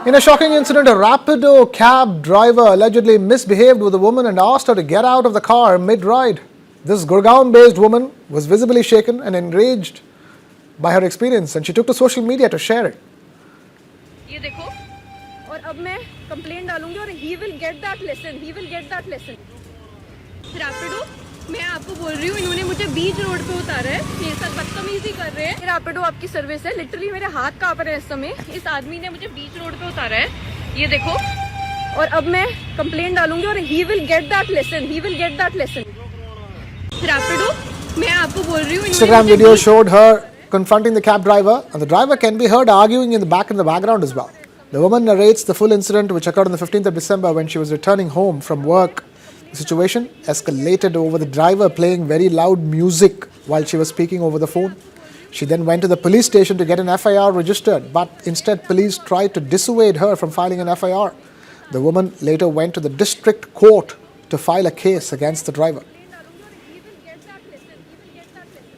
In a shocking incident, a Rapido cab driver allegedly misbehaved with a woman and asked her to get out of the car mid-ride. This Gurgaon-based woman was visibly shaken and enraged by her experience, and she took to social media to share it. ये देखो, और अब मैं complaint डालूंगी और he will get that lesson. He will get that lesson. Rapido, मैं आपको बोल रही हूँ, इन्होंने मुझे बीच रोड पे उतारा है, मेरे साथ बदतमीजी कर रहे हैं। रैपिडो आपकी सर्विस है, लिटरली मेरे हाथ कांप रहे हैं इस समय। इस आदमी ने मुझे बीच रोड पे उतारा है, ये देखो, और अब मैं कंप्लेंट डालूंगी और he will get that lesson. He will get that lesson. Rapido, मैं आपको बोल रही हूँ। Instagram video showed her confronting the cab driver, and the driver can be heard arguing in the background as well. The woman narrates the full incident, which occurred on the 15th of December when she was returning home from work. The situation escalated over the driver playing very loud music while she was speaking over the phone. She then went to the police station to get an FIR registered, but instead police tried to dissuade her from filing an FIR. The woman later went to the district court to file a case against the driver.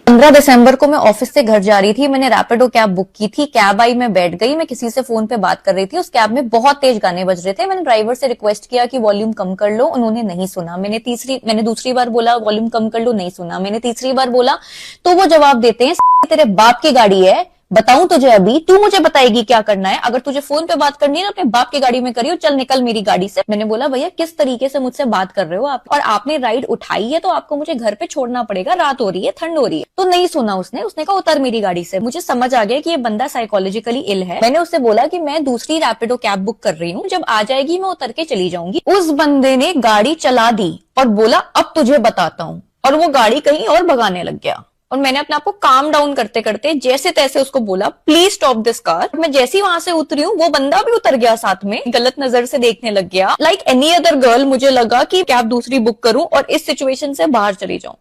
15 दिसंबर को मैं office से घर जा रही थी। मैंने Rapido cab book की थी। कैब आई, मैं बैठ गई। मैं किसी से फोन पे बात कर रही थी। उस कैब में बहुत तेज गाने बज रहे थे। मैंने ड्राइवर से रिक्वेस्ट किया कि वॉल्यूम कम कर लो, उन्होंने नहीं सुना। मैंने दूसरी बार बोला वॉल्यूम कम कर लो, नहीं सुना। मैंने तीसरी बार बोला तो वो जवाब देते हैं, तेरे बाप की गाड़ी है, बताऊं तुझे अभी, तू मुझे बताएगी क्या करना है। अगर तुझे फोन पे बात करनी है ना अपने बाप की गाड़ी में करियो, चल निकल मेरी गाड़ी से। मैंने बोला भैया किस तरीके से मुझसे बात कर रहे हो आप, और आपने राइड उठाई है तो आपको मुझे घर पे छोड़ना पड़ेगा, रात हो रही है, ठंड हो रही है। तो नहीं सुना उसने कहा उतर मेरी गाड़ी से। मुझे समझ आ गया कि ये बंदा साइकोलॉजिकली इल है। मैंने उससे बोला कि मैं दूसरी रैपिडो कैब बुक कर रही हूँ, जब आ जाएगी मैं उतर के चली जाऊंगी। उस बंदे ने गाड़ी चला दी और बोला अब तुझे बताता हूँ, और वो गाड़ी कहीं और भगाने लग गया। और मैंने अपने आप को काम डाउन करते करते जैसे तैसे उसको बोला प्लीज स्टॉप दिस कार। मैं जैसे ही वहां से उतरी हूँ, वो बंदा भी उतर गया साथ में, गलत नजर से देखने लग गया। लाइक एनी अदर गर्ल मुझे लगा कि कैब दूसरी बुक करूं और इस सिचुएशन से बाहर चली जाऊं।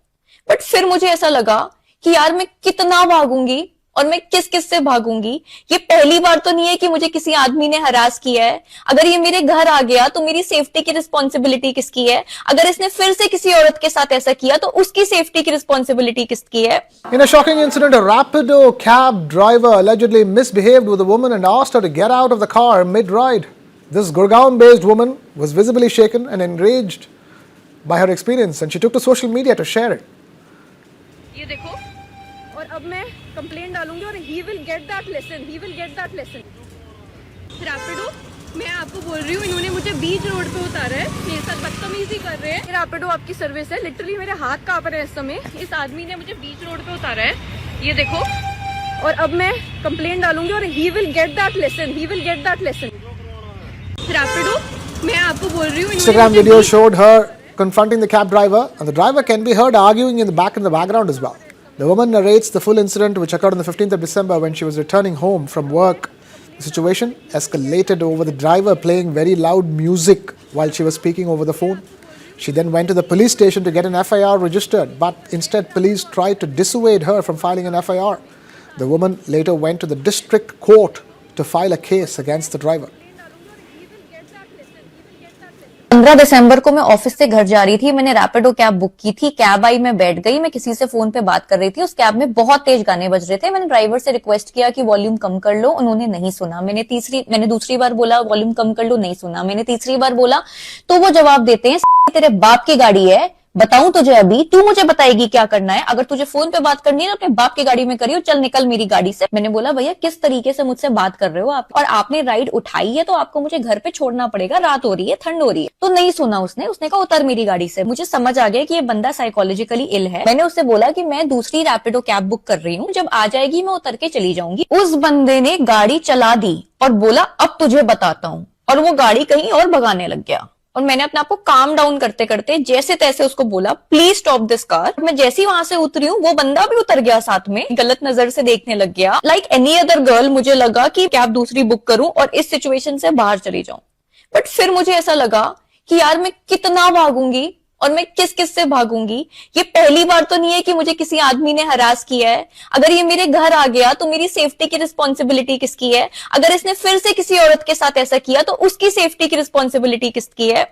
बट फिर मुझे ऐसा लगा कि यार मैं कितना भागूंगी और मैं किस किस से भागूंगी। ये पहली बार तो नहीं है कि मुझे किसी आदमी ने हरास किया है। अगर ये मेरे घर आ गया तो मेरी सेफ्टी की रिस्पॉन्सिबिलिटी किसकी है। अगर इसने फिर से किसी औरत के साथ ऐसा किया तो उसकी सेफ्टी की रिस्पॉन्सिबिलिटी किसकी है। In a shocking incident, a Rapido cab driver allegedly misbehaved with a woman and asked her to get out of the car mid-ride. This Gurgaon-based woman was visibly shaken and enraged by her experience, and she took to social media to share it. ये देखो, और अब मैं complaint डालूंगी और he will get that lesson. He will get that lesson. Rapido, मैं आपको बोल रही हूँ, इन्होंने मुझे बीच रोड पे उतारा है, मेरे साथ बदतमीजी कर रहे हैं। रैपिडो आपकी सर्विस है, लिटरली मेरे हाथ कांप रहे हैं इस समय। इस आदमी ने मुझे बीच रोड पे उतारा है, ये देखो, और अब मैं कंप्लेंट डालूंगी और he will get that lesson. He will get that lesson. Rapido, मैं आपको बोल रही हूँ। Instagram video showed her confronting the cab driver, and the driver can be heard arguing in the background as well. The woman narrates the full incident, which occurred on the 15th of December when she was returning home from work. The situation escalated over the driver playing very loud music while she was speaking over the phone. She then went to the police station to get an FIR registered, but instead police tried to dissuade her from filing an FIR. The woman later went to the district court to file a case against the driver. 15 दिसंबर को मैं office से घर जा रही थी। मैंने Rapido cab book की थी। कैब आई, मैं बैठ गई। मैं किसी से फोन पे बात कर रही थी। उस कैब में बहुत तेज गाने बज रहे थे। मैंने ड्राइवर से रिक्वेस्ट किया कि वॉल्यूम कम कर लो, उन्होंने नहीं सुना। मैंने दूसरी बार बोला वॉल्यूम कम कर लो, नहीं सुना। मैंने तीसरी बार बोला तो वो जवाब देते हैं, तेरे बाप की गाड़ी है, बताऊं तुझे अभी, तू मुझे बताएगी क्या करना है। अगर तुझे फोन पे बात करनी है ना अपने बाप की गाड़ी में करियो, चल निकल मेरी गाड़ी से। मैंने बोला भैया किस तरीके से मुझसे बात कर रहे हो आप, और आपने राइड उठाई है तो आपको मुझे घर पे छोड़ना पड़ेगा, रात हो रही है, ठंड हो रही है। तो नहीं सुना उसने कहा उतर मेरी गाड़ी से। मुझे समझ आ गया कि ये बंदा साइकोलॉजिकली इल है। मैंने उससे बोला कि मैं दूसरी रैपिडो कैब बुक कर रही हूँ, जब आ जाएगी मैं उतर के चली जाऊंगी। उस बंदे ने गाड़ी चला दी और बोला अब तुझे बताता हूँ, और वो गाड़ी कहीं और भगाने लग गया। और मैंने अपने आप को काम डाउन करते करते जैसे तैसे उसको बोला प्लीज स्टॉप दिस कार। मैं जैसे ही वहां से उतरी हूँ, वो बंदा भी उतर गया साथ में, गलत नजर से देखने लग गया। लाइक एनी अदर गर्ल मुझे लगा कि कैब दूसरी बुक करूं और इस सिचुएशन से बाहर चली जाऊं। बट फिर मुझे ऐसा लगा कि यार मैं कितना भागूंगी और मैं किस किस से भागूंगी। ये पहली बार तो नहीं है कि मुझे किसी आदमी ने हरास किया है। अगर ये मेरे घर आ गया तो मेरी सेफ्टी की रिस्पॉन्सिबिलिटी किसकी है। अगर इसने फिर से किसी औरत के साथ ऐसा किया तो उसकी सेफ्टी की रिस्पॉन्सिबिलिटी किसकी है।